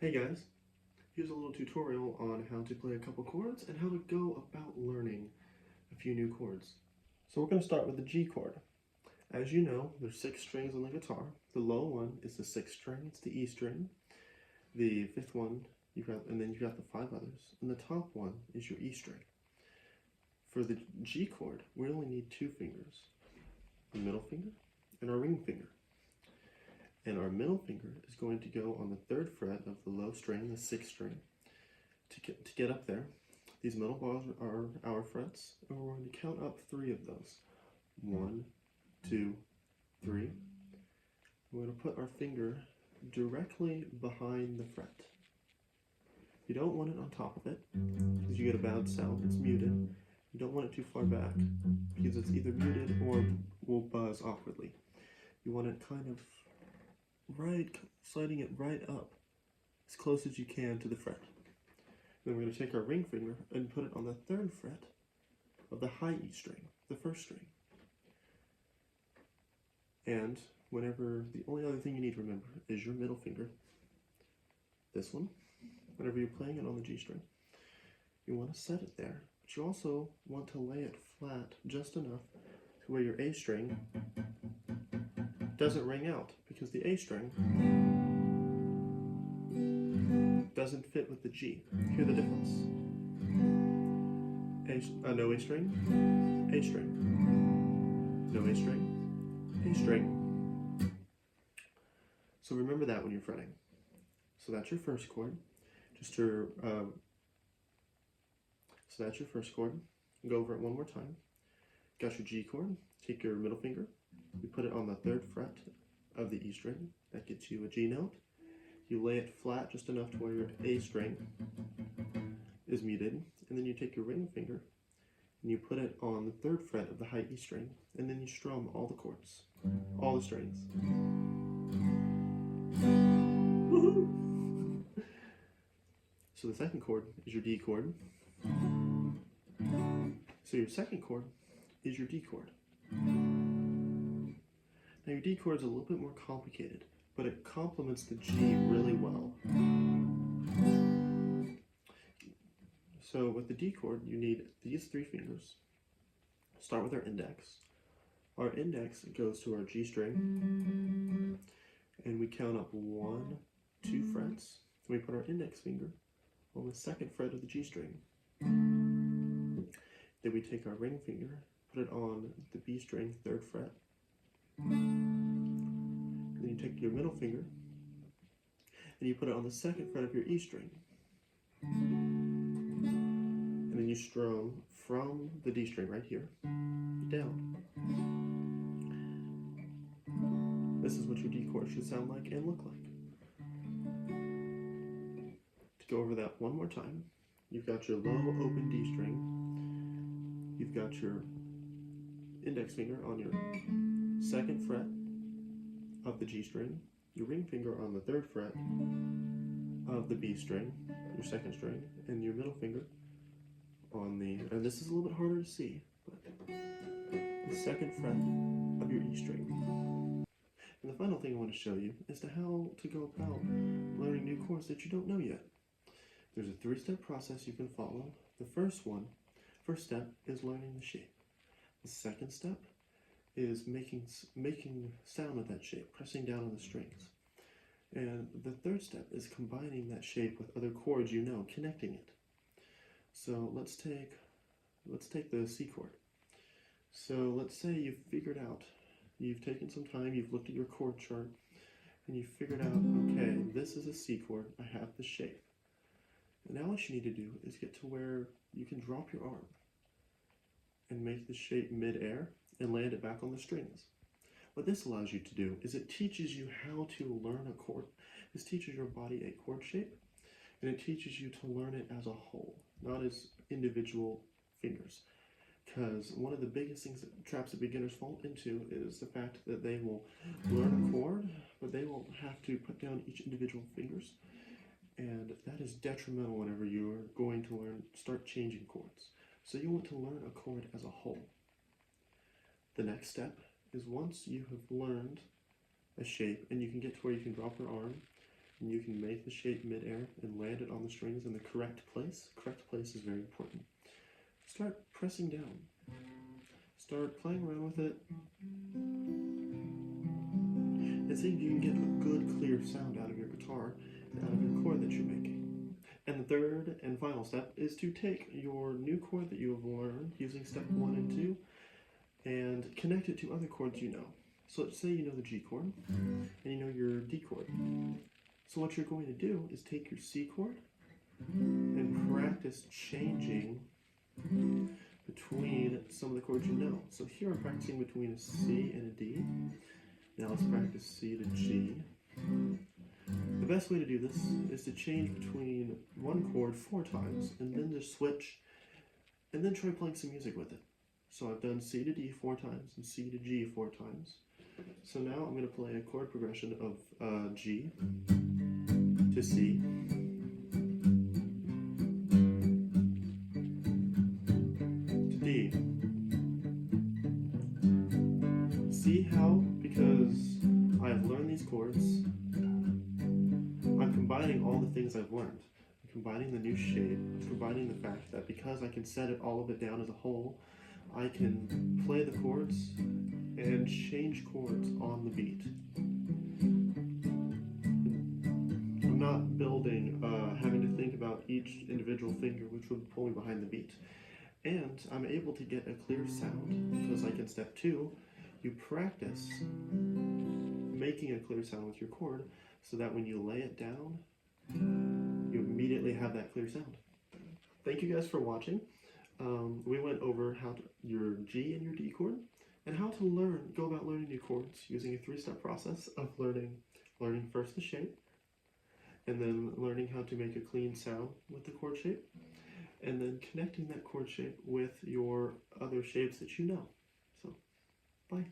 Hey guys, here's a little tutorial on how to play a couple chords and how to go about learning a few new chords. So we're going to start with the G chord. As you know, there's 6 strings on the guitar. The low one is the 6th string, it's the E string. The 5th one, and then you've got the 5 others. And the top one is your E string. For the G chord, we only need 2 fingers, the middle finger and our ring finger. And our middle finger is going to go on the 3rd fret of the low string, the 6th string. To get up there, these middle bars are our frets, and we're going to count up 3 of those. 1, 2, 3. We're going to put our finger directly behind the fret. You don't want it on top of it, because you get a bad sound, it's muted. You don't want it too far back, because it's either muted or will buzz awkwardly. You want it kind of sliding it right up as close as you can to the fret. Then we're going to take our ring finger and put it on the 3rd fret of the high E string, the 1st string. And the only other thing you need to remember is your middle finger, this one, whenever you're playing it on the G string. You want to set it there, but you also want to lay it flat just enough to where your A string doesn't ring out, because the A string doesn't fit with the G. Hear the difference? No A string, A string, no A string, A string. So remember that when you're fretting. So that's your first chord. So that's your first chord. Go over it one more time. Got your G chord. Take your middle finger. You put it on the 3rd fret of the E string. That gets you a G note. You lay it flat just enough to where your A string is muted. And then you take your ring finger and you put it on the 3rd fret of the high E string. And then you strum all the chords, all the strings. Woohoo! So the second chord is your D chord. So your second chord is your D chord. Now your D chord is a little bit more complicated, but it complements the G really well. So with the D chord, you need these 3 fingers. Start with our index. Our index goes to our G string, and we count up 1, 2 frets. Then we put our index finger on the 2nd fret of the G string. Then we take our ring finger, put it on the B string, 3rd fret. Then you take your middle finger and you put it on the 2nd fret of your E string. And then you strum from the D string right here down. This is what your D chord should sound like and look like. To go over that one more time, you've got your low open D string. You've got your index finger on your 2nd fret of the G string, your ring finger on the 3rd fret of the B string, your 2nd string, and your middle finger on and this is a little bit harder to see, but the 2nd fret of your E string. And the final thing I want to show you is how to go about learning new chords that you don't know yet. There's a 3-step process you can follow. The first step is learning the shape. The 2nd step is making sound with that shape, pressing down on the strings. And the 3rd step is combining that shape with other chords you know, connecting it. So let's take the C chord. So let's say you've taken some time, you've looked at your chord chart, and you've figured out, okay, this is a C chord, I have the shape. And now what you need to do is get to where you can drop your arm and make the shape mid-air and land it back on the strings. What this allows you to do is it teaches you how to learn a chord. This teaches your body a chord shape, and it teaches you to learn it as a whole, not as individual fingers. Because one of the biggest things traps that beginners fall into is the fact that they will learn a chord, but they will have to put down each individual fingers. And that is detrimental whenever you are going to start changing chords. So you want to learn a chord as a whole. The next step is once you have learned a shape and you can get to where you can drop your arm, and you can make the shape midair and land it on the strings in the correct place. Correct place is very important. Start pressing down. Start playing around with it. And see if you can get a good, clear sound out of your guitar and out of your chord that you're making. And the third and final step is to take your new chord that you have learned using step 1 and 2 and connect it to other chords you know. So let's say you know the G chord and you know your D chord. So what you're going to do is take your C chord and practice changing between some of the chords you know. So here I'm practicing between a C and a D. Now let's practice C to G. The best way to do this is to change between one chord 4 times and then just switch and then try playing some music with it. So I've done C to D 4 times and C to G 4 times. So now I'm going to play a chord progression of G to C to D. See how, because I've learned these chords, I'm combining all the things I've learned. I'm combining the new shape, combining the fact that because I can set it all of it down as a whole, I can play the chords and change chords on the beat. I'm not building, having to think about each individual finger which would pull me behind the beat. And I'm able to get a clear sound because like in step 2, you practice making a clear sound with your chord so that when you lay it down, you immediately have that clear sound. Thank you guys for watching. We went over your G and your D chord and how to go about learning new chords using a 3-step process of learning first the shape, and then learning how to make a clean sound with the chord shape, and then connecting that chord shape with your other shapes that you know. So, bye.